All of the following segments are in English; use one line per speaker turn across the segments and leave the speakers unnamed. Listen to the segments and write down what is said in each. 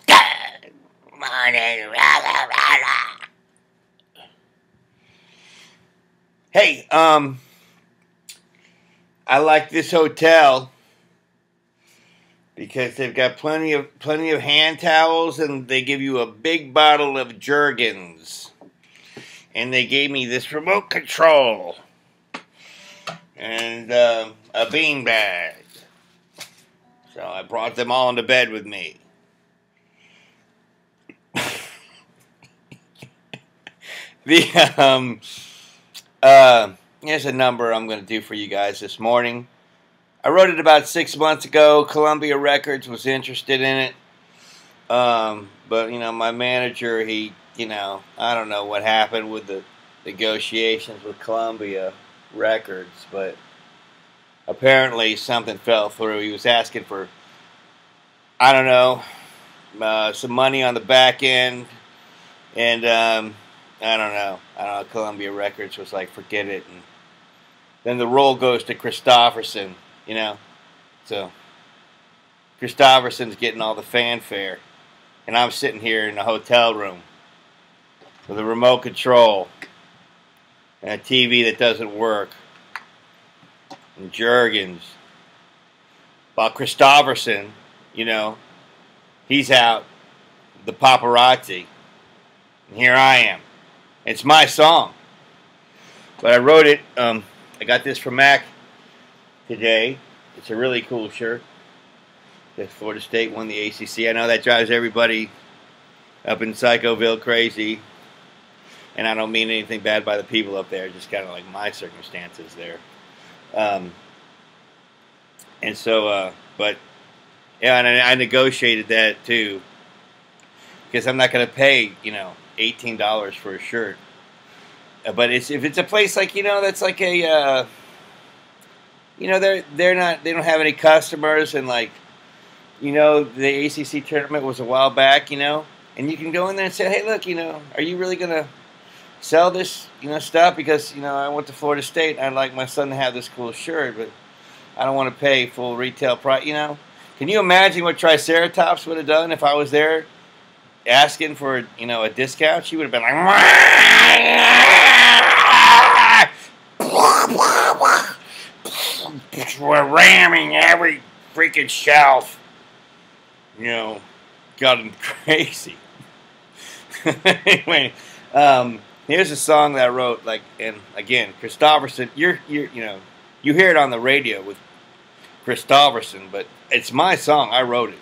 Good morning, Hey, I like this hotel because they've got plenty of hand towels, and they give you a big bottle of Jergens, and they gave me this remote control and a beanbag. So I brought them all into bed with me. The here's a number I'm going to do for you guys this morning. I wrote it about 6 months ago. Columbia Records was interested in it. But, my manager, I don't know what happened with the negotiations with Columbia Records, but apparently something fell through. He was asking for, I don't know, some money on the back end, and I don't know. Columbia Records was like, forget it. And then the role goes to Kristofferson, So Kristofferson's getting all the fanfare. And I'm sitting here in a hotel room with a remote control and a TV that doesn't work. And Jergens. While Kristofferson, he's out, the paparazzi. And here I am. It's my song. But I wrote it, I got this from Mac today. It's a really cool shirt. That Florida State won the ACC. I know that drives everybody up in Psychoville crazy. And I don't mean anything bad by the people up there, just kind of like my circumstances there. And so, but, yeah, and I negotiated that too. Because I'm not going to pay, $18 for a shirt. But if it's a place like, that's like a, they don't have any customers, and like, the ACC tournament was a while back, and you can go in there and say, hey, look, are you really going to sell this, stuff? Because, I went to Florida State, and I'd like my son to have this cool shirt, but I don't want to pay full retail price, Can you imagine what Triceratops would have done if I was there asking for, a discount? She would have been like, we're ramming every freaking shelf. Got him crazy. Anyway, here's a song that I wrote, and again, Kristofferson, you hear it on the radio with Kristofferson, but it's my song. I wrote it.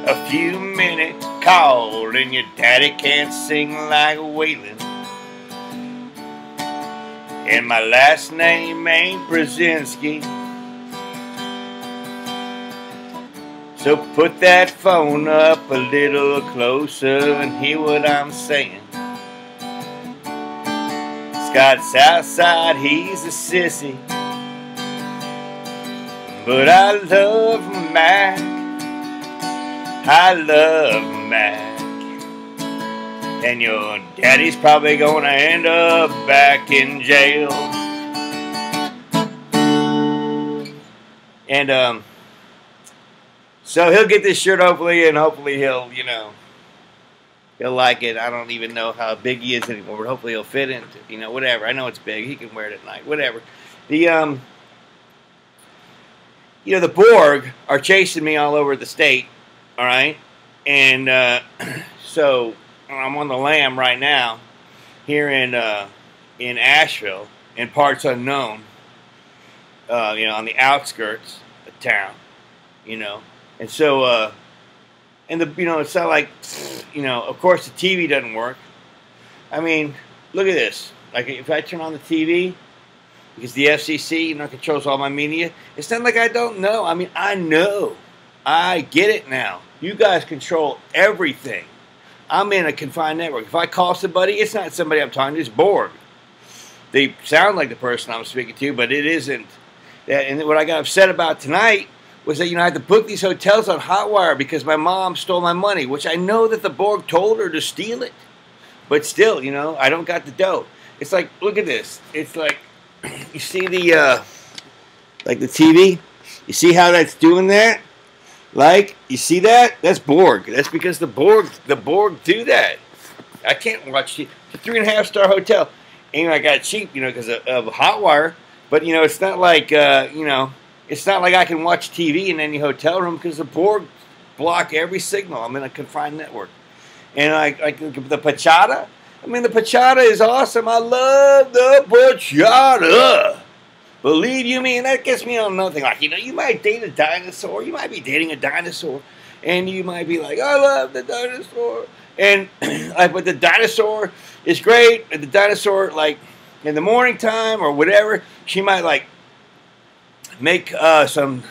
A few minutes call and your daddy can't sing like Waylon. And my last name ain't Brzezinski. So put that phone up a little closer and hear what I'm saying. Scott Southside, he's a sissy, but I love Mac. I love Mac. And your daddy's probably gonna end up back in jail. And so he'll get this shirt hopefully, and hopefully he'll he'll like it. I don't even know how big he is anymore, but hopefully he'll fit into whatever. I know it's big. He can wear it at night. Whatever. The the Borg are chasing me all over the state. All right, and so I'm on the lam right now here in Asheville, in parts unknown. On the outskirts of town, and so and it's not like of course the TV doesn't work. I mean, look at this. Like if I turn on the TV, because the FCC controls all my media, it's not like I don't know. I mean, I know. I get it now. You guys control everything. I'm in a confined network. If I call somebody, it's not somebody I'm talking to. It's Borg. They sound like the person I'm speaking to, but it isn't. And what I got upset about tonight was that, I had to book these hotels on Hotwire because my mom stole my money, which I know that the Borg told her to steal it. But still, I don't got the dough. It's like, look at this. It's like, you see the Like the TV. You see how that's doing that? Like, you see that? That's Borg. That's because the Borg do that. I can't watch it. It's a 3.5-star hotel. And I got cheap, because of Hotwire. But, it's not like, it's not like I can watch TV in any hotel room because the Borg block every signal. I'm in a confined network. And like the Pachata. I mean, the Pachata is awesome. I love the Pachata. Believe you me, and that gets me on nothing. Like, you might date a dinosaur. You might be dating a dinosaur. And you might be like, I love the dinosaur. And, but the dinosaur is great. And the dinosaur, like, in the morning time or whatever, she might, like, make some,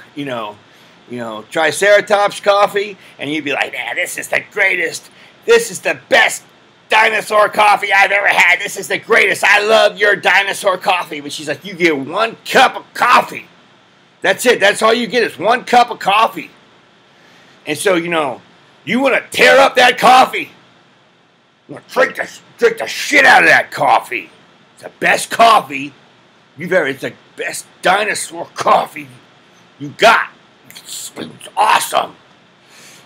Triceratops coffee. And you'd be like, nah, this is the greatest. This is the best dinosaur coffee I've ever had. This is the greatest. I love your dinosaur coffee. But she's like, you get 1 cup of coffee. That's it. That's all you get is 1 cup of coffee. And so, you want to tear up that coffee. You want to drink the shit out of that coffee. It's the best coffee you've ever. It's the best dinosaur coffee you got. It's awesome.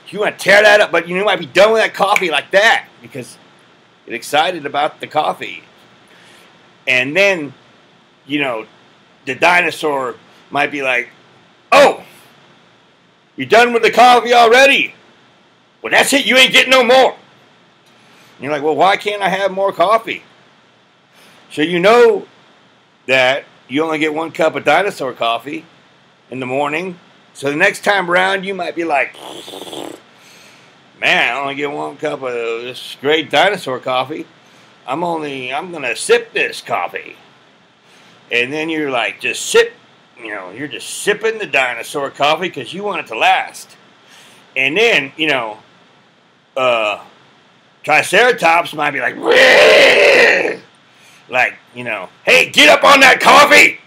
You want to tear that up, but you might be done with that coffee like that because you're excited about the coffee. And then, the dinosaur might be like, oh, you're done with the coffee already? Well, that's it. You ain't getting no more. And you're like, well, why can't I have more coffee? So you know that you only get 1 cup of dinosaur coffee in the morning. So the next time around, you might be like, man, I only get 1 cup of this great dinosaur coffee. I'm going to sip this coffee. And then you're like, just sip, you're just sipping the dinosaur coffee because you want it to last. And then, Triceratops might be like, whee! Like, hey, get up on that coffee.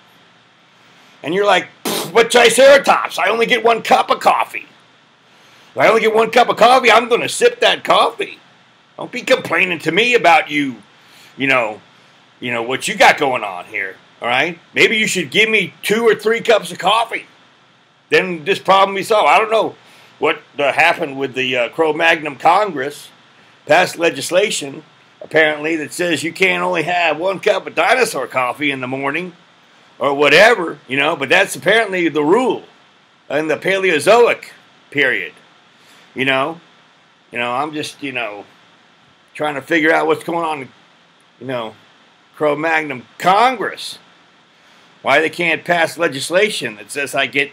And you're like, but Triceratops, I only get 1 cup of coffee. If I only get 1 cup of coffee, I'm going to sip that coffee. Don't be complaining to me about what you got going on here. All right? Maybe you should give me 2 or 3 cups of coffee. Then this problem be solved. I don't know what happened with the Cro-Magnon Congress. Passed legislation, apparently, that says you can't only have 1 cup of dinosaur coffee in the morning or whatever, but that's apparently the rule in the Paleozoic period. I'm just, trying to figure out what's going on, Cro-Magnon Congress. Why they can't pass legislation that says I get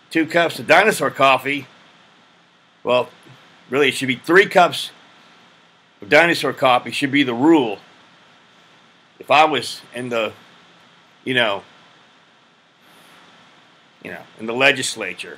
2 cups of dinosaur coffee. Well, really, it should be 3 cups of dinosaur coffee should be the rule. If I was in the, in the legislature.